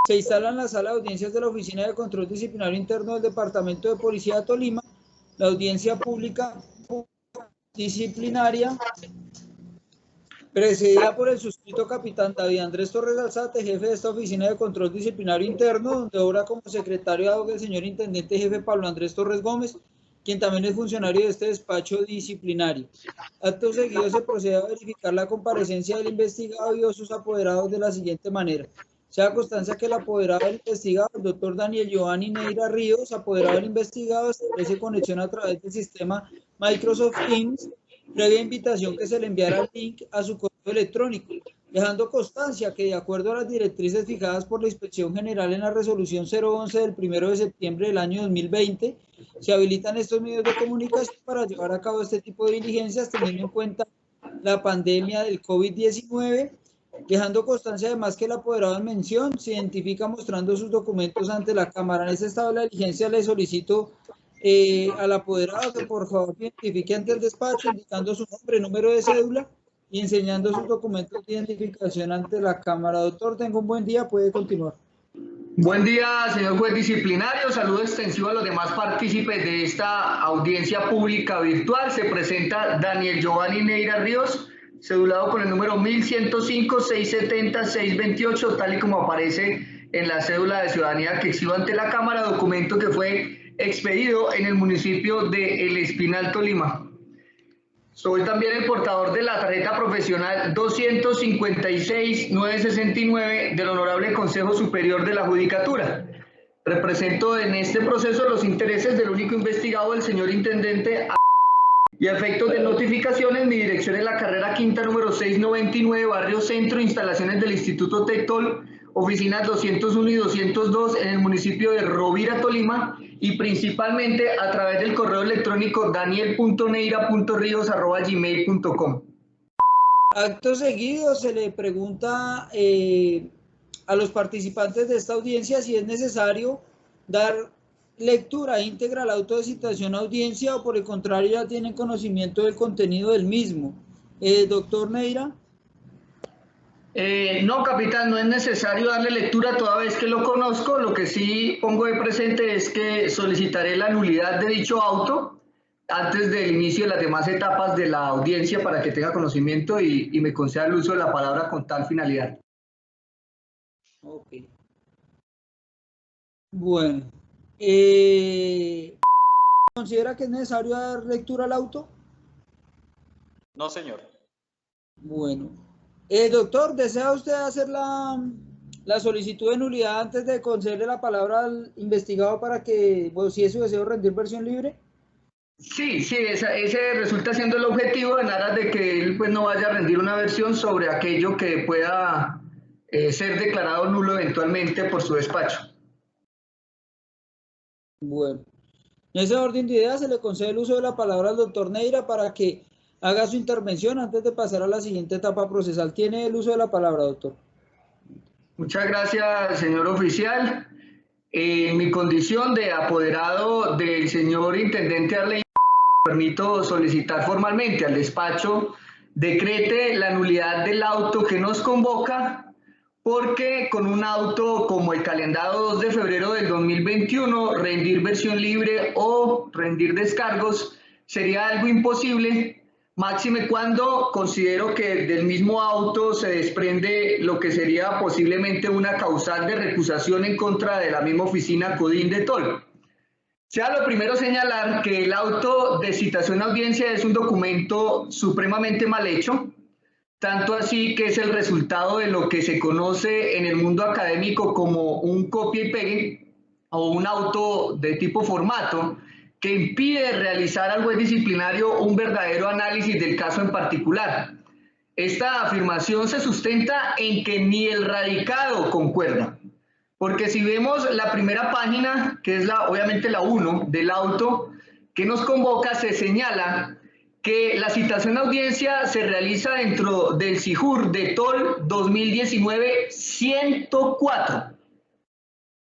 Se instala en la sala de audiencias de la Oficina de Control Disciplinario Interno del Departamento de Policía de Tolima la audiencia pública disciplinaria presidida por el suscrito capitán David Andrés Torres Alzate, jefe de esta Oficina de Control Disciplinario Interno, donde obra como secretario ad hoc el señor Intendente Jefe Pablo Andrés Torres Gómez, quien también es funcionario de este despacho disciplinario. Acto seguido se procede a verificar la comparecencia del investigado y o sus apoderados de la siguiente manera. Sea constancia que el apoderado del investigado, el doctor Daniel Giovanni Neira Ríos, apoderado del investigado, establece conexión a través del sistema Microsoft Teams, previa invitación que se le enviara el link a su correo electrónico, dejando constancia que de acuerdo a las directrices fijadas por la Inspección General en la resolución 011 del 1 de septiembre del año 2020, se habilitan estos medios de comunicación para llevar a cabo este tipo de diligencias teniendo en cuenta la pandemia del COVID-19, dejando constancia además que el apoderado en mención se identifica mostrando sus documentos ante la Cámara. En este estado de la diligencia le solicito al apoderado que por favor identifique ante el despacho indicando su nombre, número de cédula y enseñando sus documentos de identificación ante la Cámara. Doctor, tenga un buen día, puede continuar. Buen día, señor juez disciplinario. Saludo extensivo a los demás partícipes de esta audiencia pública virtual. Se presenta Daniel Giovanni Neira Ríos, cedulado con el número 1105-670-628, tal y como aparece en la cédula de ciudadanía que exhibo ante la Cámara, documento que fue expedido en el municipio de El Espinal, Tolima. Soy también el portador de la tarjeta profesional 256-969 del Honorable Consejo Superior de la Judicatura. Represento en este proceso los intereses del único investigado, el señor Intendente, y a efectos de notificaciones, mi dirección es la carrera quinta número 699, Barrio Centro, instalaciones del Instituto Tectol, oficinas 201 y 202 en el municipio de Rovira, Tolima, y principalmente a través del correo electrónico daniel.neira.rios@gmail.com. Acto seguido se le pregunta a los participantes de esta audiencia si es necesario dar lectura íntegra al auto de citación a audiencia o por el contrario ya tienen conocimiento del contenido del mismo. Doctor Neira. No, capitán, no es necesario darle lectura toda vez que lo conozco. Lo que sí pongo de presente es que solicitaré la nulidad de dicho auto antes del inicio de las demás etapas de la audiencia para que tenga conocimiento y me conceda el uso de la palabra con tal finalidad. Ok. Bueno. ¿Considera que es necesario dar lectura al auto? No, señor. Bueno. Doctor, ¿desea usted hacer la solicitud de nulidad antes de concederle la palabra al investigado para que, bueno, si es su deseo, rendir versión libre? Sí, ese resulta siendo el objetivo en aras de que él pues no vaya a rendir una versión sobre aquello que pueda ser declarado nulo eventualmente por su despacho. Bueno, en ese orden de ideas se le concede el uso de la palabra al doctor Neira para que haga su intervención antes de pasar a la siguiente etapa procesal. Tiene el uso de la palabra, doctor. Muchas gracias, señor oficial. En mi condición de apoderado del señor Intendente Arley, permito solicitar formalmente al despacho decrete la nulidad del auto que nos convoca, porque con un auto como el calendado 2 de febrero del 2021, rendir versión libre o rendir descargos sería algo imposible, máxime cuando considero que del mismo auto se desprende lo que sería posiblemente una causal de recusación en contra de la misma oficina CODIN de Tol. Sea lo primero señalar que el auto de citación a audiencia es un documento supremamente mal hecho, tanto así que es el resultado de lo que se conoce en el mundo académico como un copia y pegue o un auto de tipo formato que impide realizar al juez disciplinario un verdadero análisis del caso en particular. Esta afirmación se sustenta en que ni el radicado concuerda, porque si vemos la primera página, que es obviamente la 1 del auto que nos convoca, se señala que la citación a audiencia se realiza dentro del SIJUR de TOL 2019-104.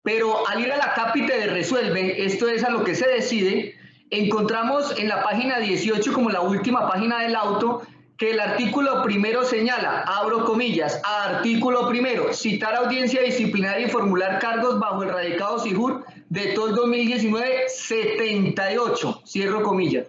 Pero al ir a la cápite de resuelve, esto es a lo que se decide, encontramos en la página 18 como la última página del auto que el artículo primero señala, abro comillas, artículo primero, citar audiencia disciplinaria y formular cargos bajo el radicado SIJUR de todo el 2019, 78, cierro comillas.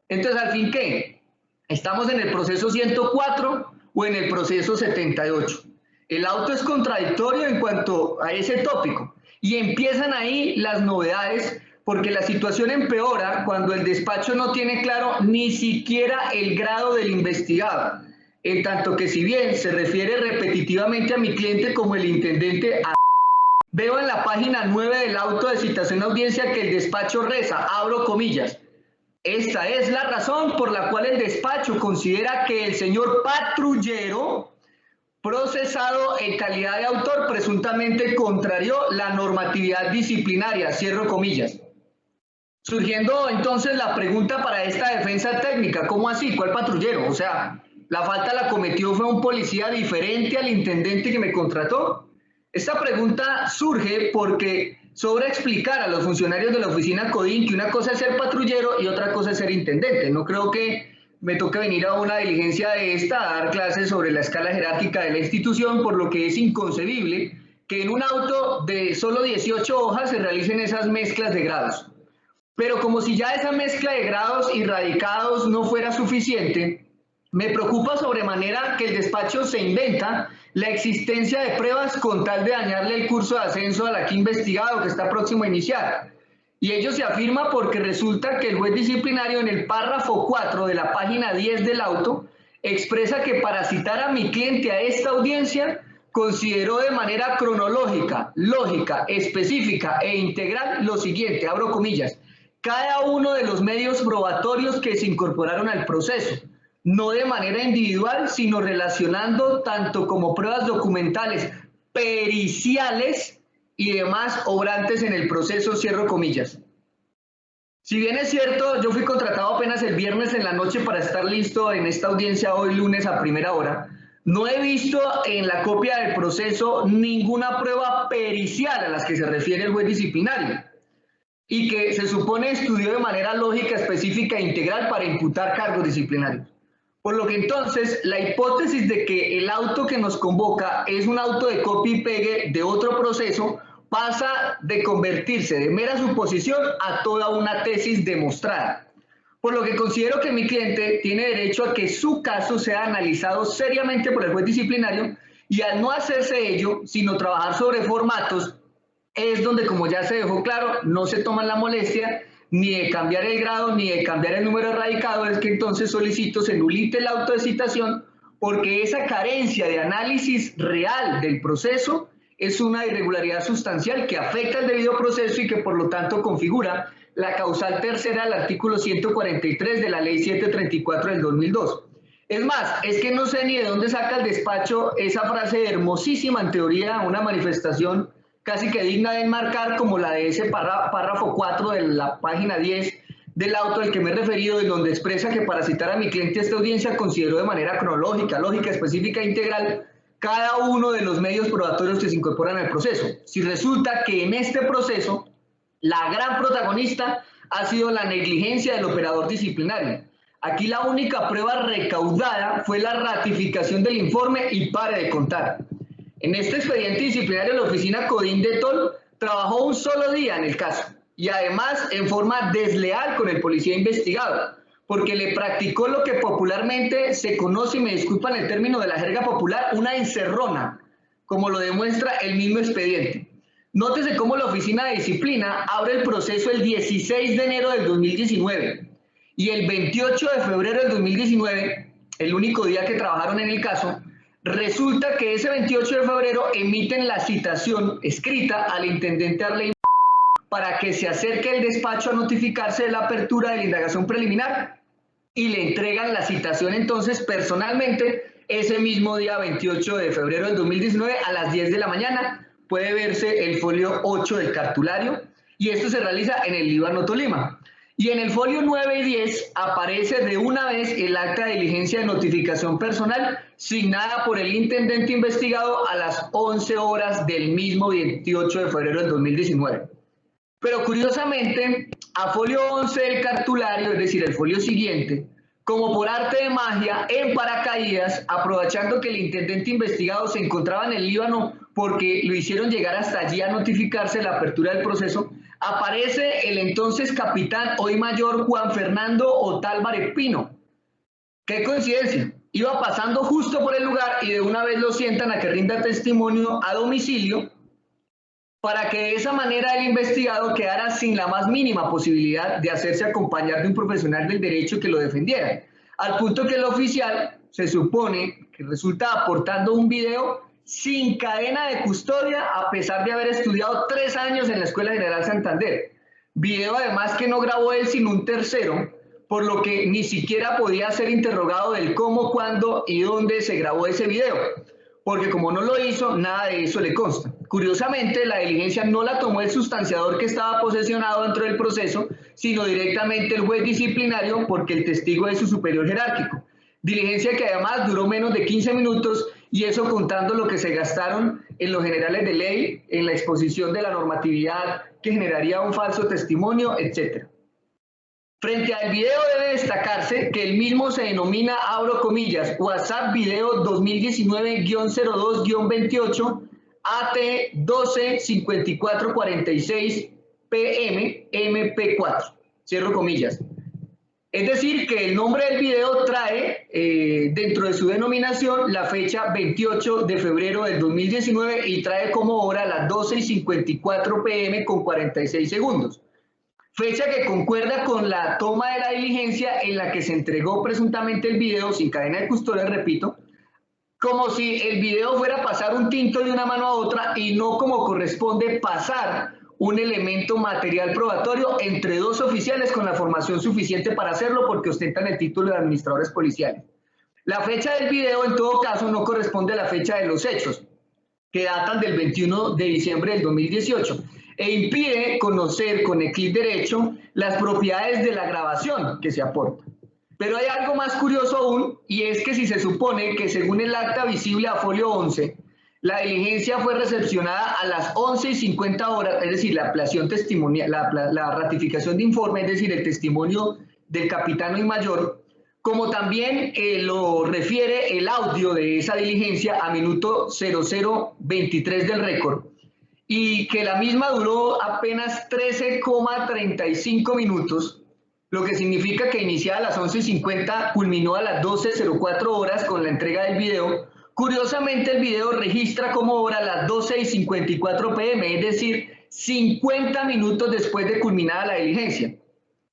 Entonces, ¿al fin qué? ¿Estamos en el proceso 104 o en el proceso 78? El auto es contradictorio en cuanto a ese tópico y empiezan ahí las novedades, porque la situación empeora cuando el despacho no tiene claro ni siquiera el grado del investigado, en tanto que si bien se refiere repetitivamente a mi cliente como el intendente A. Veo en la página 9 del auto de citación a audiencia que el despacho reza, abro comillas, esta es la razón por la cual el despacho considera que el señor patrullero procesado en calidad de autor presuntamente contrarió la normatividad disciplinaria, cierro comillas. Surgiendo entonces la pregunta para esta defensa técnica, ¿cómo así? ¿Cuál patrullero? O sea, ¿la falta la cometió fue un policía diferente al intendente que me contrató? Esta pregunta surge porque sobra explicar a los funcionarios de la oficina CODIN que una cosa es ser patrullero y otra cosa es ser intendente. No creo que me toque venir a una diligencia de esta a dar clases sobre la escala jerárquica de la institución, por lo que es inconcebible que en un auto de solo 18 hojas se realicen esas mezclas de grados. Pero como si ya esa mezcla de grados y radicados no fuera suficiente, me preocupa sobremanera que el despacho se inventa la existencia de pruebas con tal de dañarle el curso de ascenso al aquí investigado que está próximo a iniciar. Y ello se afirma porque resulta que el juez disciplinario en el párrafo 4 de la página 10 del auto expresa que para citar a mi cliente a esta audiencia consideró de manera cronológica, lógica, específica e integral lo siguiente, abro comillas, cada uno de los medios probatorios que se incorporaron al proceso, no de manera individual, sino relacionando tanto como pruebas documentales, periciales y demás obrantes en el proceso, cierro comillas. Si bien es cierto, yo fui contratado apenas el viernes en la noche para estar listo en esta audiencia hoy lunes a primera hora, no he visto en la copia del proceso ninguna prueba pericial a las que se refiere el juez disciplinario y que se supone estudió de manera lógica, específica e integral para imputar cargos disciplinarios. Por lo que entonces la hipótesis de que el auto que nos convoca es un auto de copia y pegue de otro proceso pasa de convertirse de mera suposición a toda una tesis demostrada. Por lo que considero que mi cliente tiene derecho a que su caso sea analizado seriamente por el juez disciplinario y al no hacerse ello, sino trabajar sobre formatos, es donde, como ya se dejó claro, no se toman la molestia ni de cambiar el grado ni de cambiar el número de radicado, es que entonces solicito se nulite el auto de citación porque esa carencia de análisis real del proceso es una irregularidad sustancial que afecta el debido proceso y que por lo tanto configura la causal tercera del artículo 143 de la ley 734 del 2002. Es más, es que no sé ni de dónde saca el despacho esa frase hermosísima en teoría, una manifestación casi que digna de enmarcar como la de ese párrafo 4 de la página 10 del auto al que me he referido, en donde expresa que para citar a mi cliente a esta audiencia consideró de manera cronológica, lógica, específica e integral cada uno de los medios probatorios que se incorporan al proceso. Si resulta que en este proceso la gran protagonista ha sido la negligencia del operador disciplinario. Aquí la única prueba recaudada fue la ratificación del informe y pare de contar. En este expediente disciplinario, la oficina CODIN de Tol trabajó un solo día en el caso y además en forma desleal con el policía investigado, porque le practicó lo que popularmente se conoce, y me disculpan el término de la jerga popular, una encerrona, como lo demuestra el mismo expediente. Nótese cómo la oficina de disciplina abre el proceso el 16 de enero del 2019 y el 28 de febrero del 2019, el único día que trabajaron en el caso, resulta que ese 28 de febrero emiten la citación escrita al intendente Arley para que se acerque el despacho a notificarse de la apertura de la indagación preliminar y le entregan la citación entonces personalmente ese mismo día 28 de febrero del 2019 a las 10 de la mañana. Puede verse el folio 8 del cartulario y esto se realiza en el Líbano, Tolima. Y en el folio 9 y 10 aparece de una vez el acta de diligencia de notificación personal signada por el intendente investigado a las 11 horas del mismo 28 de febrero del 2019. Pero curiosamente, a folio 11 del cartulario, es decir, el folio siguiente, como por arte de magia, en paracaídas, aprovechando que el intendente investigado se encontraba en el Líbano porque lo hicieron llegar hasta allí a notificarse la apertura del proceso, aparece el entonces capitán, hoy mayor, Juan Fernando Otálvar Espino. ¡Qué coincidencia! Iba pasando justo por el lugar y de una vez lo sientan a que rinda testimonio a domicilio para que de esa manera el investigado quedara sin la más mínima posibilidad de hacerse acompañar de un profesional del derecho que lo defendiera. Al punto que el oficial se supone que resulta aportando un video sin cadena de custodia a pesar de haber estudiado 3 años en la Escuela General Santander. Video además que no grabó él sino un tercero, por lo que ni siquiera podía ser interrogado del cómo, cuándo y dónde se grabó ese video, porque como no lo hizo, nada de eso le consta. Curiosamente, la diligencia no la tomó el sustanciador que estaba posesionado dentro del proceso, sino directamente el juez disciplinario, porque el testigo es su superior jerárquico. Diligencia que además duró menos de 15 minutos, y eso contando lo que se gastaron en los generales de ley, en la exposición de la normatividad que generaría un falso testimonio, etc. Frente al video debe destacarse que el mismo se denomina, abro comillas, WhatsApp Video 2019-02-28 AT 125446 PM MP4, cierro comillas. Es decir, que el nombre del video trae dentro de su denominación la fecha 28 de febrero del 2019 y trae como hora las 12:54 PM con 46 segundos. Fecha que concuerda con la toma de la diligencia en la que se entregó presuntamente el video sin cadena de custodia, repito, como si el video fuera a pasar un tinto de una mano a otra y no como corresponde pasar un elemento material probatorio entre 2 oficiales con la formación suficiente para hacerlo porque ostentan el título de administradores policiales. La fecha del video en todo caso no corresponde a la fecha de los hechos, que datan del 21 de diciembre del 2018. E impide conocer con el clic derecho las propiedades de la grabación que se aporta. Pero hay algo más curioso aún, y es que si se supone que según el acta visible a folio 11, la diligencia fue recepcionada a las 11:50 horas, es decir, la ampliación testimonial, la ratificación de informe, es decir, el testimonio del capitán y mayor, como también lo refiere el audio de esa diligencia a minuto 00:23 del récord, y que la misma duró apenas 13,35 minutos, lo que significa que iniciada a las 11:50 culminó a las 12:04 horas con la entrega del video. Curiosamente, el video registra como hora las 12:54 PM, es decir, 50 minutos después de culminada la diligencia.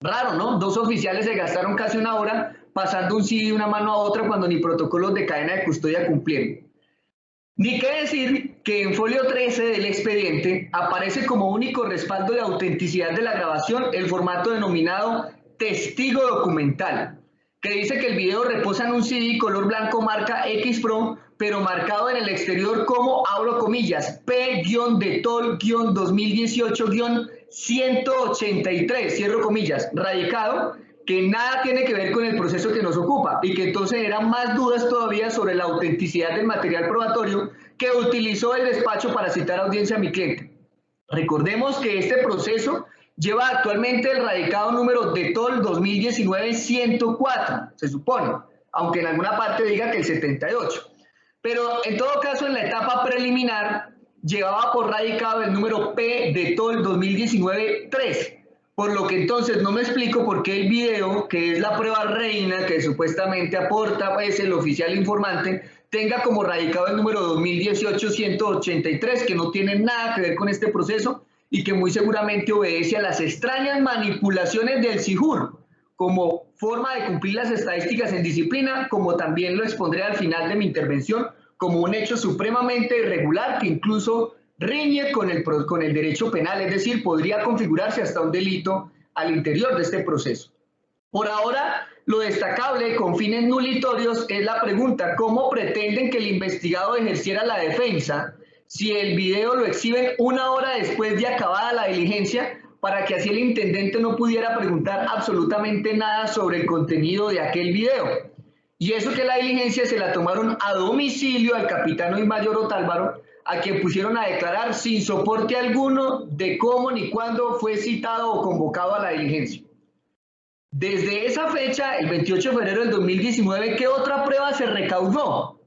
Raro, ¿no? 2 oficiales se gastaron casi 1 hora pasando un CD de una mano a otra cuando ni protocolos de cadena de custodia cumplieron. Ni qué decir que en folio 13 del expediente aparece como único respaldo de autenticidad de la grabación el formato denominado testigo documental, que dice que el video reposa en un CD color blanco marca X Pro, pero marcado en el exterior como, abro comillas, P-de-tol-2018-183, cierro comillas, radicado, que nada tiene que ver con el proceso que nos ocupa y que entonces eran más dudas todavía sobre la autenticidad del material probatorio que utilizó el despacho para citar audiencia a mi cliente. Recordemos que este proceso lleva actualmente el radicado número de TOL 2019-104, se supone, aunque en alguna parte diga que el 78. Pero en todo caso, en la etapa preliminar, llevaba por radicado el número P de TOL 2019-3. Por lo que entonces no me explico por qué el video, que es la prueba reina que supuestamente aporta pues, el oficial informante, tenga como radicado el número 2018-183, que no tiene nada que ver con este proceso y que muy seguramente obedece a las extrañas manipulaciones del SIJUR, como forma de cumplir las estadísticas en disciplina, como también lo expondré al final de mi intervención, como un hecho supremamente irregular que incluso riñe con el derecho penal, es decir, podría configurarse hasta un delito al interior de este proceso. Por ahora, lo destacable con fines nulitorios es la pregunta: ¿cómo pretenden que el investigado ejerciera la defensa si el video lo exhiben 1 hora después de acabada la diligencia, para que así el intendente no pudiera preguntar absolutamente nada sobre el contenido de aquel video? Y eso que la diligencia se la tomaron a domicilio al capitán y mayor Otálvaro, a quien pusieron a declarar sin soporte alguno de cómo ni cuándo fue citado o convocado a la diligencia. Desde esa fecha, el 28 de febrero del 2019, ¿qué otra prueba se recaudó?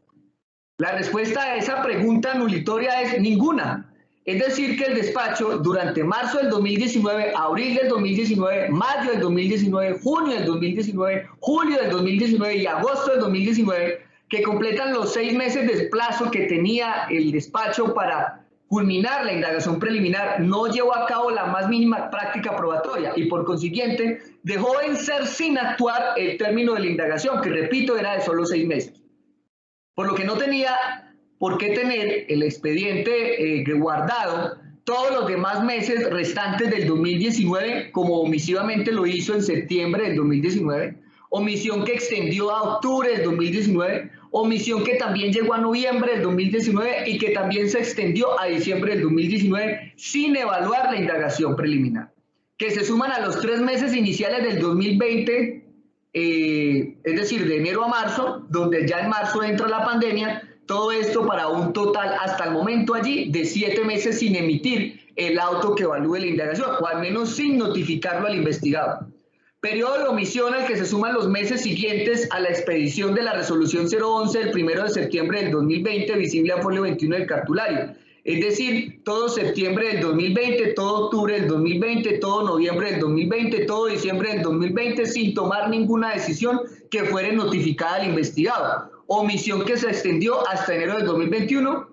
La respuesta a esa pregunta anulitoria es ninguna. Es decir, que el despacho durante marzo del 2019, abril del 2019, mayo del 2019, junio del 2019, julio del 2019 y agosto del 2019, que completan los 6 meses de plazo que tenía el despacho para culminar la indagación preliminar, no llevó a cabo la más mínima práctica probatoria y por consiguiente dejó vencer sin actuar el término de la indagación, que repito era de solo 6 meses. Por lo que no tenía por qué tener el expediente guardado todos los demás meses restantes del 2019, como omisivamente lo hizo en septiembre del 2019, omisión que extendió a octubre del 2019, omisión que también llegó a noviembre del 2019 y que también se extendió a diciembre del 2019 sin evaluar la indagación preliminar, que se suman a los 3 meses iniciales del 2020, es decir, de enero a marzo, donde ya en marzo entra la pandemia. Todo esto para un total hasta el momento allí de 7 meses sin emitir el auto que evalúe la indagación, o al menos sin notificarlo al investigado. Periodo de omisión al que se suman los meses siguientes a la expedición de la resolución 011 del 1 de septiembre del 2020, visible a folio 21 del cartulario. Es decir, todo septiembre del 2020, todo octubre del 2020, todo noviembre del 2020, todo diciembre del 2020, sin tomar ninguna decisión que fuera notificada al investigado. Omisión que se extendió hasta enero del 2021.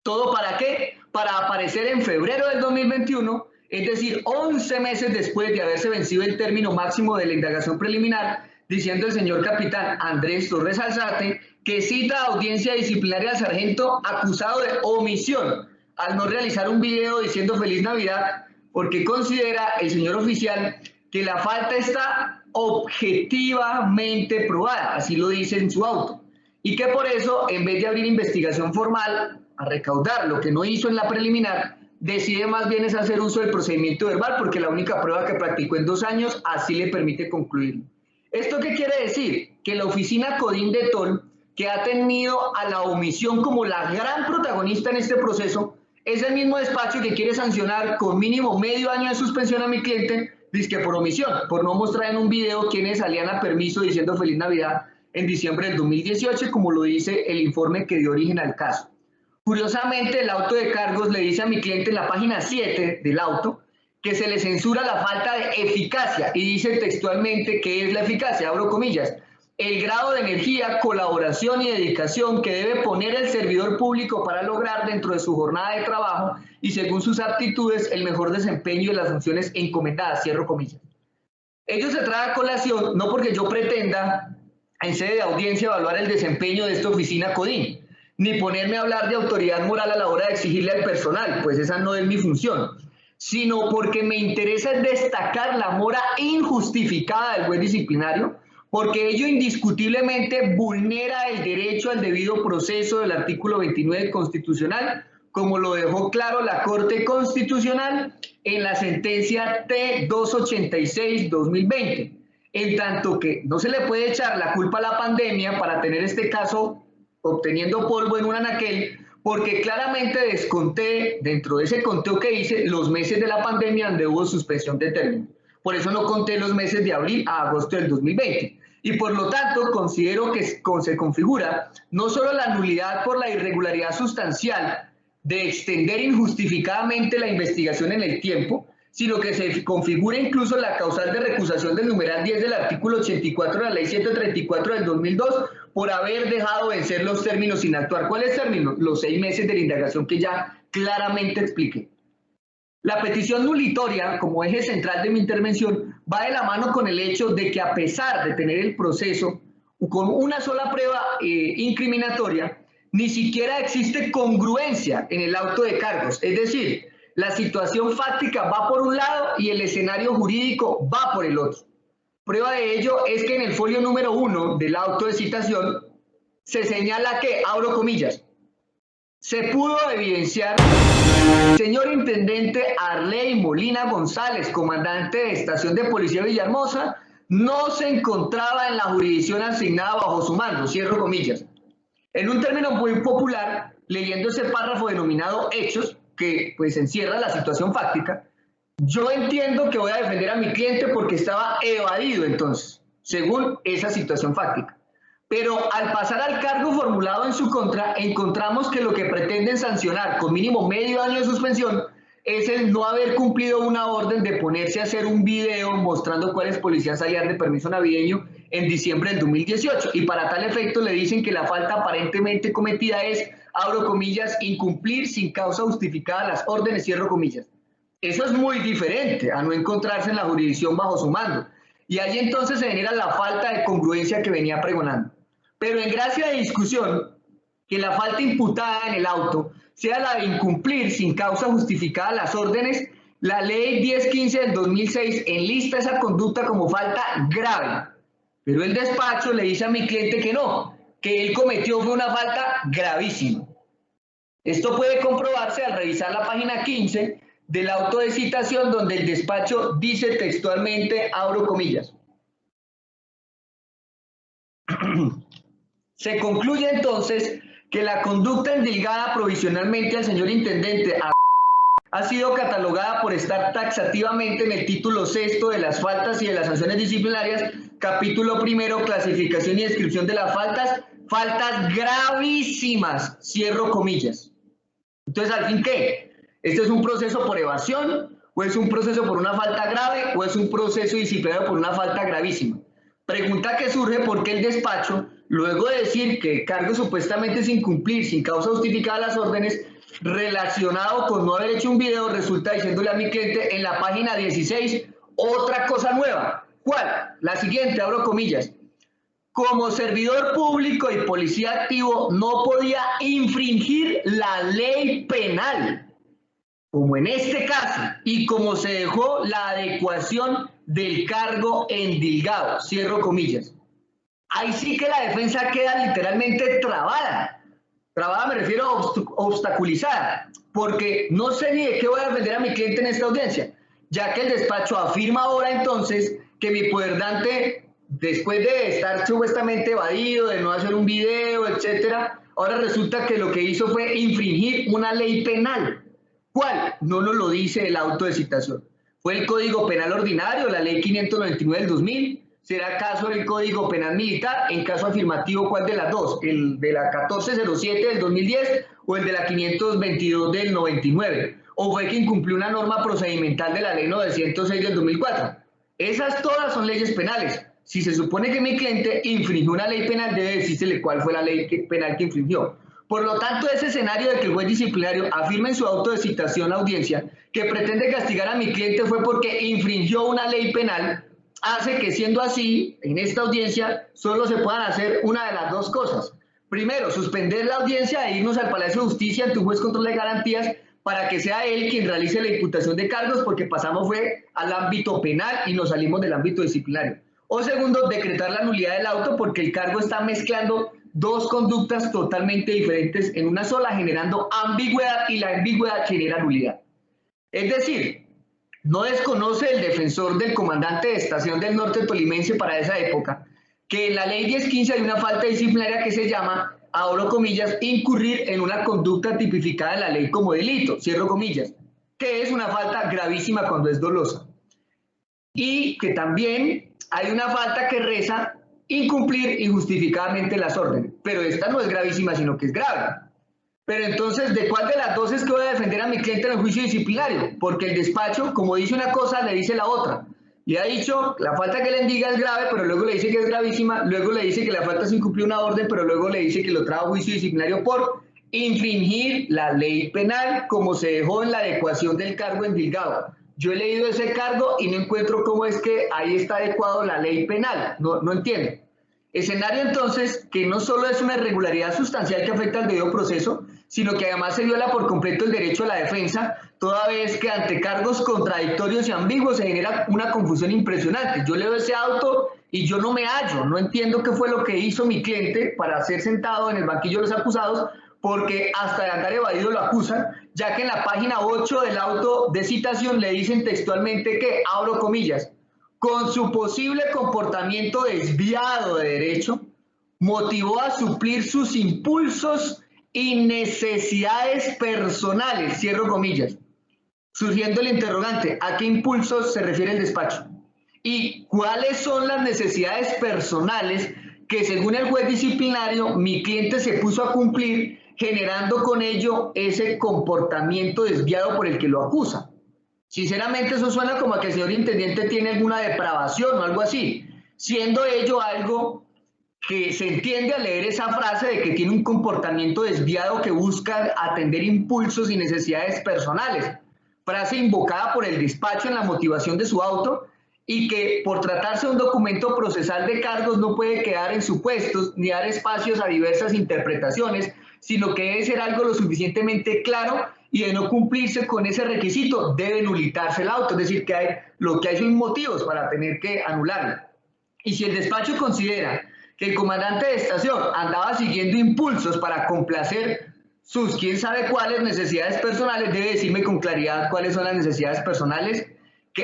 ¿Todo para qué? Para aparecer en febrero del 2021, es decir, 11 meses después de haberse vencido el término máximo de la indagación preliminar, diciendo el señor capitán Andrés Torres Alzate que cita a audiencia disciplinaria al sargento acusado de omisión al no realizar un video diciendo Feliz Navidad, porque considera el señor oficial que la falta está objetivamente probada, así lo dice en su auto, y que por eso, en vez de abrir investigación formal a recaudar lo que no hizo en la preliminar, decide más bien es hacer uso del procedimiento verbal, porque la única prueba que practicó en 2 años así le permite concluirlo. ¿Esto qué quiere decir? Que la oficina Codín de Tol, que ha tenido a la omisión como la gran protagonista en este proceso, es el mismo despacho que quiere sancionar con mínimo medio año de suspensión a mi cliente, dizque por omisión, por no mostrar en un video quienes salían a permiso diciendo Feliz Navidad en diciembre del 2018, como lo dice el informe que dio origen al caso. Curiosamente, el auto de cargos le dice a mi cliente en la página 7 del auto que se le censura la falta de eficacia y dice textualmente que es la eficacia, abro comillas, el grado de energía, colaboración y dedicación que debe poner el servidor público para lograr dentro de su jornada de trabajo y según sus aptitudes el mejor desempeño de las funciones encomendadas, cierro comillas. Ello se trae a colación no porque yo pretenda en sede de audiencia evaluar el desempeño de esta oficina Codín, ni ponerme a hablar de autoridad moral a la hora de exigirle al personal, pues esa no es mi función, sino porque me interesa destacar la mora injustificada del juez disciplinario, porque ello indiscutiblemente vulnera el derecho al debido proceso del artículo 29 constitucional, como lo dejó claro la Corte Constitucional en la sentencia T-286-2020, en tanto que no se le puede echar la culpa a la pandemia para tener este caso obteniendo polvo en un anaquel, porque claramente desconté dentro de ese conteo que hice los meses de la pandemia donde hubo suspensión de término. Por eso no conté los meses de abril a agosto del 2020. Y por lo tanto considero que se configura no solo la nulidad por la irregularidad sustancial de extender injustificadamente la investigación en el tiempo, sino que se configura incluso la causal de recusación del numeral 10 del artículo 84 de la ley 134 del 2002 por haber dejado vencer los términos sin actuar. ¿Cuáles términos? Los 6 meses de la indagación que ya claramente expliqué. La petición nulitoria, como eje central de mi intervención, va de la mano con el hecho de que a pesar de tener el proceso con una sola prueba incriminatoria, ni siquiera existe congruencia en el auto de cargos. Es decir, la situación fáctica va por un lado y el escenario jurídico va por el otro. Prueba de ello es que en el folio número 1 del auto de citación se señala que, abro comillas, se pudo evidenciar el señor intendente Arley Molina González, comandante de Estación de Policía Villahermosa, no se encontraba en la jurisdicción asignada bajo su mando, cierro comillas. En un término muy popular, leyendo ese párrafo denominado hechos, que pues encierra la situación fáctica, Yo entiendo que voy a defender a mi cliente porque estaba evadido entonces, según esa situación fáctica. Pero al pasar al cargo formulado en su contra, encontramos que lo que pretenden sancionar con mínimo medio año de suspensión es el no haber cumplido una orden de ponerse a hacer un video mostrando cuáles policías salían de permiso navideño en diciembre del 2018. Y para tal efecto le dicen que la falta aparentemente cometida es, abro comillas, incumplir sin causa justificada las órdenes, cierro comillas. Eso es muy diferente a no encontrarse en la jurisdicción bajo su mando. Y ahí entonces se genera la falta de congruencia que venía pregonando. Pero en gracia de discusión, que la falta imputada en el auto sea la de incumplir sin causa justificada las órdenes, la ley 1015 del 2006 enlista esa conducta como falta grave. Pero el despacho le dice a mi cliente que no, que él cometió fue una falta gravísima. Esto puede comprobarse al revisar la página 15 del auto de citación, donde el despacho dice textualmente, abro comillas. Se concluye entonces que la conducta endilgada provisionalmente al señor intendente ha sido catalogada por estar taxativamente en el título sexto de las faltas y de las sanciones disciplinarias, capítulo primero, clasificación y descripción de las faltas, faltas gravísimas, cierro comillas. Entonces, ¿al fin qué? ¿Este es un proceso por evasión, o es un proceso por una falta grave, o es un proceso disciplinario por una falta gravísima? Pregunta que surge porque el despacho, luego de decir que el cargo supuestamente es incumplir sin causa justificada las órdenes, relacionado con no haber hecho un video, resulta diciéndole a mi cliente en la página 16 otra cosa nueva. ¿Cuál? La siguiente, abro comillas. Como servidor público y policía activo no podía infringir la ley penal, como en este caso, y como se dejó la adecuación del cargo endilgado, cierro comillas. Ahí sí que la defensa queda literalmente trabada. Trabada me refiero a obstaculizada, porque no sé ni de qué voy a defender a mi cliente en esta audiencia, ya que el despacho afirma ahora entonces que mi poderdante, después de estar supuestamente evadido, de no hacer un video, etcétera, ahora resulta que lo que hizo fue infringir una ley penal. ¿Cuál? No nos lo dice el auto de citación. ¿Fue el Código Penal Ordinario, la Ley 599 del 2000? ¿Será acaso el Código Penal Militar? En caso afirmativo, ¿cuál de las dos? ¿El de la 1407 del 2010 o el de la 522 del 99? ¿O fue que incumplió una norma procedimental de la Ley 906 del 2004? Esas todas son leyes penales. Si se supone que mi cliente infringió una ley penal, debe decírsele cuál fue la ley penal que infringió. Por lo tanto, ese escenario de que el juez disciplinario afirme en su auto de citación a audiencia que pretende castigar a mi cliente fue porque infringió una ley penal, hace que, siendo así, en esta audiencia solo se puedan hacer una de las dos cosas. Primero, suspender la audiencia e irnos al Palacio de Justicia ante un juez control de garantías para que sea él quien realice la imputación de cargos, porque pasamos fue al ámbito penal y nos salimos del ámbito disciplinario. O segundo, decretar la nulidad del auto porque el cargo está mezclando dos conductas totalmente diferentes en una sola, generando ambigüedad, y la ambigüedad genera nulidad. Es decir, no desconoce el defensor del comandante de estación del norte tolimense para esa época que en la ley 1015 hay una falta disciplinaria que se llama, abro comillas, incurrir en una conducta tipificada en la ley como delito, cierro comillas, que es una falta gravísima cuando es dolosa. Y que también hay una falta que reza incumplir injustificadamente las órdenes, pero esta no es gravísima, sino que es grave. Pero entonces, ¿de cuál de las dos es que voy a defender a mi cliente en el juicio disciplinario? Porque el despacho, como dice una cosa, le dice la otra. Le ha dicho, la falta que le indica es grave, pero luego le dice que es gravísima, luego le dice que la falta es incumplir una orden, pero luego le dice que lo trajo a juicio disciplinario por infringir la ley penal, como se dejó en la adecuación del cargo endilgado. Yo he leído ese cargo y no encuentro cómo es que ahí está adecuado la ley penal, no entiendo. Escenario entonces que no solo es una irregularidad sustancial que afecta al debido proceso, sino que además se viola por completo el derecho a la defensa, toda vez que ante cargos contradictorios y ambiguos se genera una confusión impresionante. Yo leo ese auto y yo no me hallo, no entiendo qué fue lo que hizo mi cliente para ser sentado en el banquillo de los acusados, porque hasta de andar evadido lo acusan, ya que en la página 8 del auto de citación le dicen textualmente que, abro comillas, con su posible comportamiento desviado de derecho, motivó a suplir sus impulsos y necesidades personales, cierro comillas. surgiendo el interrogante, ¿a qué impulsos se refiere el despacho? ¿Y cuáles son las necesidades personales que según el juez disciplinario mi cliente se puso a cumplir, generando con ello ese comportamiento desviado por el que lo acusa? Sinceramente eso suena como a que el señor intendente tiene alguna depravación o algo así, siendo ello algo que se entiende al leer esa frase de que tiene un comportamiento desviado que busca atender impulsos y necesidades personales, frase invocada por el despacho en la motivación de su auto, y que por tratarse de un documento procesal de cargos no puede quedar en supuestos ni dar espacios a diversas interpretaciones, sino que debe ser algo lo suficientemente claro, y de no cumplirse con ese requisito debe nulitarse el auto, es decir, que lo que hay son motivos para tener que anularlo. Y si el despacho considera que el comandante de estación andaba siguiendo impulsos para complacer sus quién sabe cuáles necesidades personales, debe decirme con claridad cuáles son las necesidades personales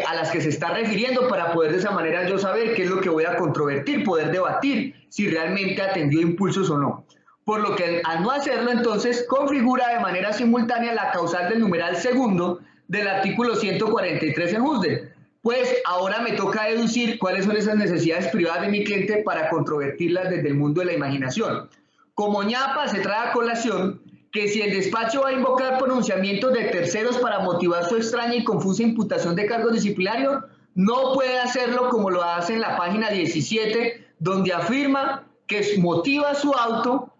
a las que se está refiriendo, para poder de esa manera yo saber qué es lo que voy a controvertir, poder debatir si realmente atendió impulsos o no. Por lo que al no hacerlo, entonces configura de manera simultánea la causal del numeral segundo del artículo 143 en JUSDE. Pues ahora me toca deducir cuáles son esas necesidades privadas de mi cliente para controvertirlas desde el mundo de la imaginación. Como ñapa se trae a colación que si el despacho va a invocar pronunciamientos de terceros para motivar su extraña y confusa imputación de cargos disciplinarios, no puede hacerlo como lo hace en la página 17, donde afirma que motiva su auto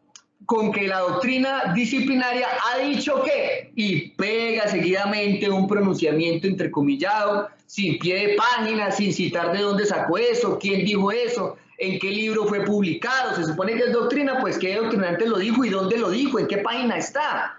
con que la doctrina disciplinaria ha dicho que, y pega seguidamente un pronunciamiento entrecomillado, sin pie de página, sin citar de dónde sacó eso, quién dijo eso, en qué libro fue publicado. Se supone que es doctrina, pues qué doctrinante lo dijo y dónde lo dijo, en qué página está.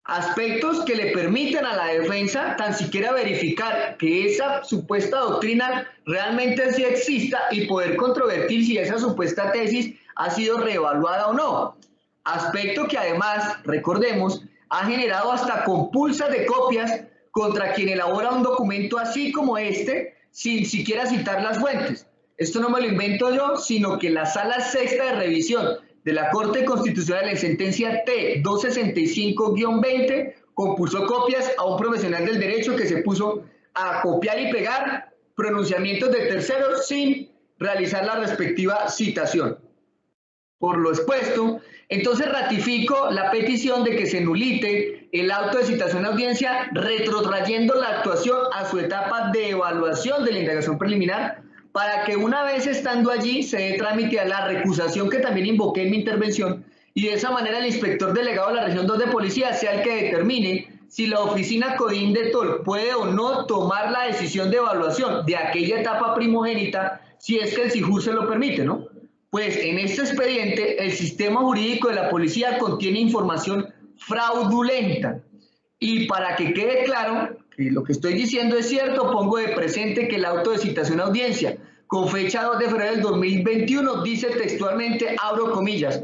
Aspectos que le permiten a la defensa tan siquiera verificar que esa supuesta doctrina realmente sí exista y poder controvertir si esa supuesta tesis ha sido reevaluada o no. Aspecto que además, recordemos, ha generado hasta compulsas de copias contra quien elabora un documento así como este, sin siquiera citar las fuentes. Esto no me lo invento yo, sino que la Sala Sexta de Revisión de la Corte Constitucional en sentencia T-265-20 compulsó copias a un profesional del derecho que se puso a copiar y pegar pronunciamientos de terceros sin realizar la respectiva citación. Por lo expuesto, entonces ratifico la petición de que se nulite el auto de citación a audiencia, retrotrayendo la actuación a su etapa de evaluación de la indagación preliminar, para que una vez estando allí se dé trámite a la recusación que también invoqué en mi intervención, y de esa manera el inspector delegado de la Región 2 de Policía sea el que determine si la oficina CODIN de Tol puede o no tomar la decisión de evaluación de aquella etapa primogénita, si es que el SIJUR se lo permite, ¿no? Pues en este expediente el sistema jurídico de la policía contiene información fraudulenta, y para que quede claro que lo que estoy diciendo es cierto, pongo de presente que el auto de citación a audiencia con fecha 2 de febrero del 2021 dice textualmente, abro comillas,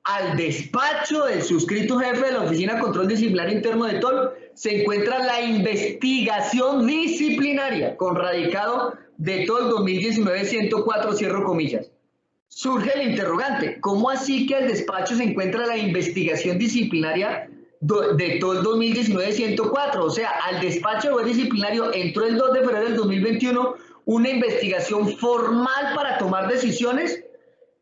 al despacho del suscrito jefe de la Oficina de Control Disciplinario Interno de Tol se encuentra la investigación disciplinaria con radicado de Tol 2019-104, cierro comillas. Surge el interrogante, ¿cómo así que al despacho se encuentra la investigación disciplinaria de Tol 2019-104? O sea, al despacho del disciplinario entró el 2 de febrero del 2021 una investigación formal para tomar decisiones.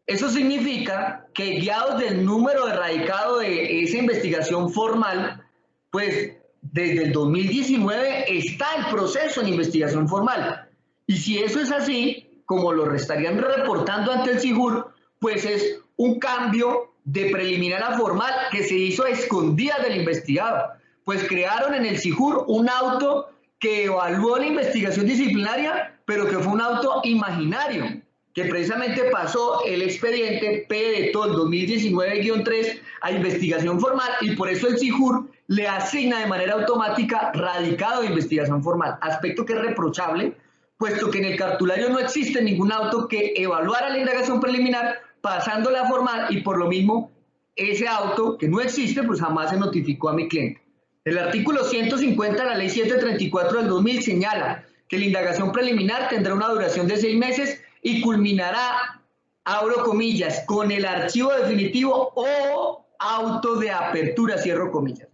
Eso significa que guiados del número de radicado de esa investigación formal, pues desde el 2019 está el proceso de investigación formal. Y si eso es así, como lo estarían reportando ante el SIJUR, pues es un cambio de preliminar a formal que se hizo a escondidas del investigado. Pues crearon en el SIJUR un auto que evaluó la investigación disciplinaria, pero que fue un auto imaginario, que precisamente pasó el expediente P de Tol 2019-3 a investigación formal, y por eso el SIJUR le asigna de manera automática radicado de investigación formal, aspecto que es reprochable, puesto que en el cartulario no existe ningún auto que evaluara la indagación preliminar pasándola a formal, y por lo mismo ese auto que no existe pues jamás se notificó a mi cliente. El artículo 150 de la ley 734 del 2000 señala que la indagación preliminar tendrá una duración de 6 meses y culminará, abro comillas, con el archivo definitivo o auto de apertura, cierro comillas.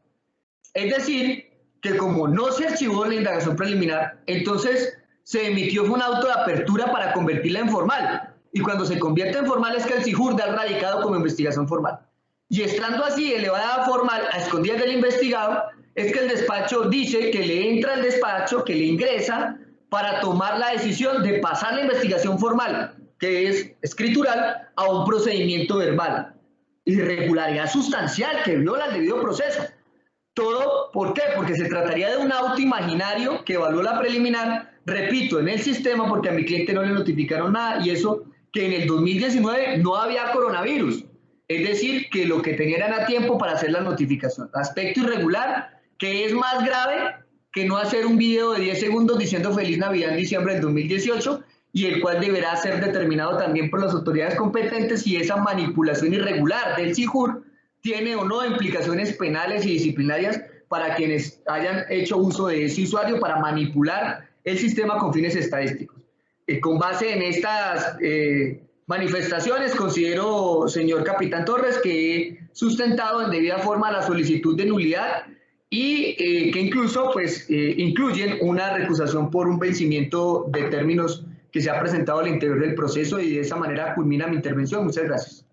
Es decir, que como no se archivó la indagación preliminar, entonces se emitió un auto de apertura para convertirla en formal. Y cuando se convierte en formal es que el SIJUR da el radicado como investigación formal. Y estando así elevada a formal a escondidas del investigado, es que el despacho dice que le entra al despacho, que le ingresa para tomar la decisión de pasar la investigación formal, que es escritural, a un procedimiento verbal. Irregularidad sustancial que viola el debido proceso. Todo, ¿por qué? Porque se trataría de un auto imaginario que evaluó la preliminar, repito, en el sistema, porque a mi cliente no le notificaron nada, y eso que en el 2019 no había coronavirus. Es decir, que lo que tenían era tiempo para hacer la notificación. Aspecto irregular, que es más grave que no hacer un video de 10 segundos diciendo Feliz Navidad en diciembre del 2018, y el cual deberá ser determinado también por las autoridades competentes si esa manipulación irregular del SIJUR tiene o no implicaciones penales y disciplinarias para quienes hayan hecho uso de ese usuario para manipular el sistema con fines estadísticos. Con base en estas manifestaciones, considero, señor Capitán Torres, que he sustentado en debida forma la solicitud de nulidad y que incluso pues, incluyen una recusación por un vencimiento de términos que se ha presentado al interior del proceso, y de esa manera culmina mi intervención. Muchas gracias.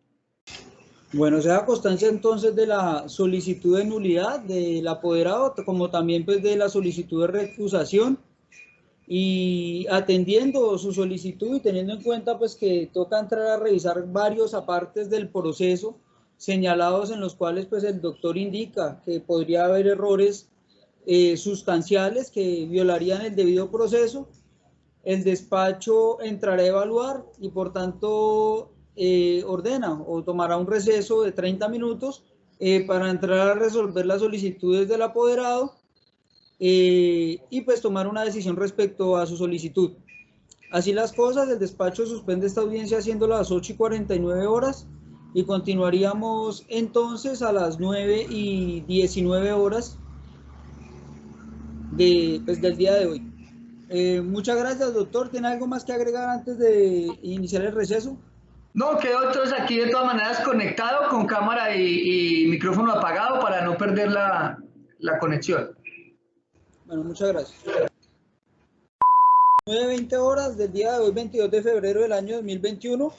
Bueno, se da constancia entonces de la solicitud de nulidad del apoderado, como también pues de la solicitud de recusación, y atendiendo su solicitud y teniendo en cuenta pues que toca entrar a revisar varios apartes del proceso señalados en los cuales pues el doctor indica que podría haber errores sustanciales que violarían el debido proceso, el despacho entrará a evaluar y por tanto ordena o tomará un receso de 30 minutos para entrar a resolver las solicitudes del apoderado y pues tomar una decisión respecto a su solicitud. Así las cosas, el despacho suspende esta audiencia siendo las 8:49 horas y continuaríamos entonces a las 9:19 horas del día de hoy. Muchas gracias, doctor. ¿Tiene algo más que agregar antes de iniciar el receso? No, quedo entonces aquí de todas maneras conectado con cámara y micrófono apagado para no perder la conexión. Bueno, muchas gracias. 9:20 horas del día de hoy, 22 de febrero del año 2021,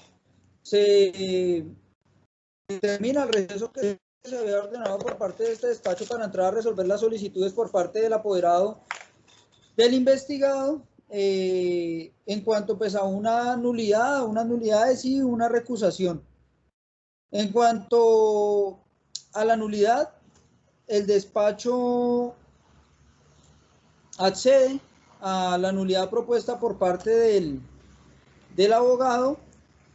se termina el receso que se había ordenado por parte de este despacho para entrar a resolver las solicitudes por parte del apoderado del investigado en cuanto pues a una nulidad de sí, una recusación. En cuanto a la nulidad, el despacho accede a la nulidad propuesta por parte del abogado,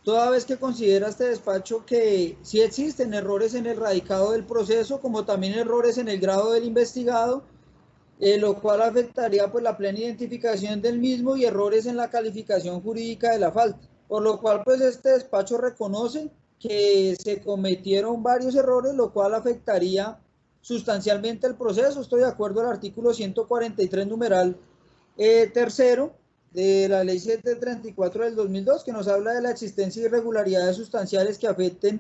toda vez que considera este despacho que sí existen errores en el radicado del proceso, como también errores en el grado del investigado, lo cual afectaría pues la plena identificación del mismo y errores en la calificación jurídica de la falta, por lo cual pues este despacho reconoce que se cometieron varios errores, lo cual afectaría sustancialmente el proceso. Estoy de acuerdo al artículo 143 numeral tercero de la ley 734 del 2002, que nos habla de la existencia de irregularidades sustanciales que afecten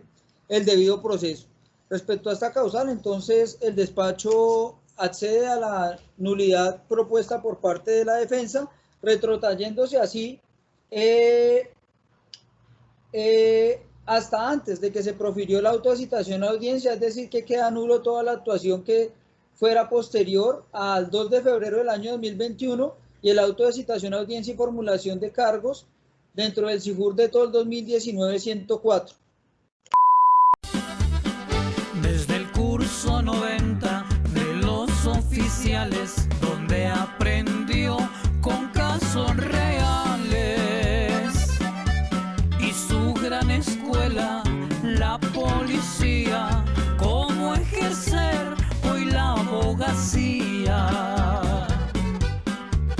el debido proceso. Respecto a esta causal, entonces el despacho accede a la nulidad propuesta por parte de la defensa, retrotrayéndose así hasta antes de que se profirió el auto de citación a audiencia, es decir, que queda nulo toda la actuación que fuera posterior al 2 de febrero del año 2021 y el auto de citación a audiencia y formulación de cargos dentro del SIJUR de todo el 2019-104. Desde el curso 90 de los oficiales, donde aprendió con casos reales, y su gran escuela, la policía, cómo ejercer